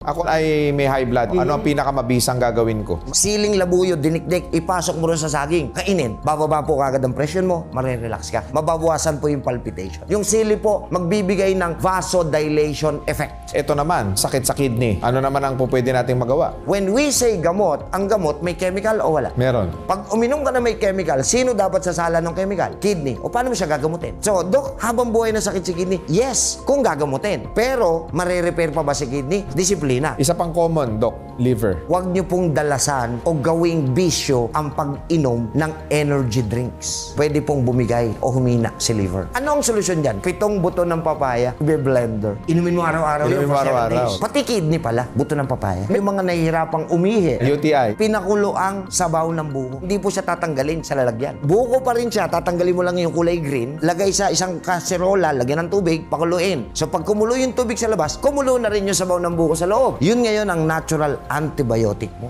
Ako ay may high blood. Ano ang pinakamabisang gagawin ko? Siling labuyo, dinikdik, ipasok mo rin sa saging. Kainin. Bababa po kagad ang presyon mo, marirelax ka. Mababawasan po yung palpitation. Yung sili po, magbibigay ng vasodilation effect. Ito naman, sakit sa kidney. Ano naman ang pwede nating magawa? When we say gamot, ang gamot may chemical o wala? Meron. Pag uminom ka na may chemical, sino dapat sasala ng chemical? Kidney. O paano mo siya gagamutin? So, Dok, habang buhay na sakit si kidney? Yes, kung gagamutin. Pero, marirepair pa ba si kidney? Disiplina. Isa pang common, Doc, liver. Huwag niyo pong dalasan o gawing bisyo ang pag-inom ng energy drinks. Pwede pong bumigay o humina si liver. Ano ang solusyon dyan? 7 buto ng papaya, blender. Inumin mo araw-araw Inumin yun mo for 7 araw-araw. days. Pati kidney pala, buto ng papaya. May mga nahihirapang umihi. UTI. Pinakulo ang sabaw ng buko. Hindi po siya tatanggalin sa lalagyan. Buko pa rin siya, tatanggalin mo lang yung kulay green, lagay sa isang kaserola, lagyan ng tubig, pakuluin. So pag kumulo yung tubig sa labas, kumulo na rin yung sabaw ng buko sa loob. Yun ngayon ang natural antibiotic mo.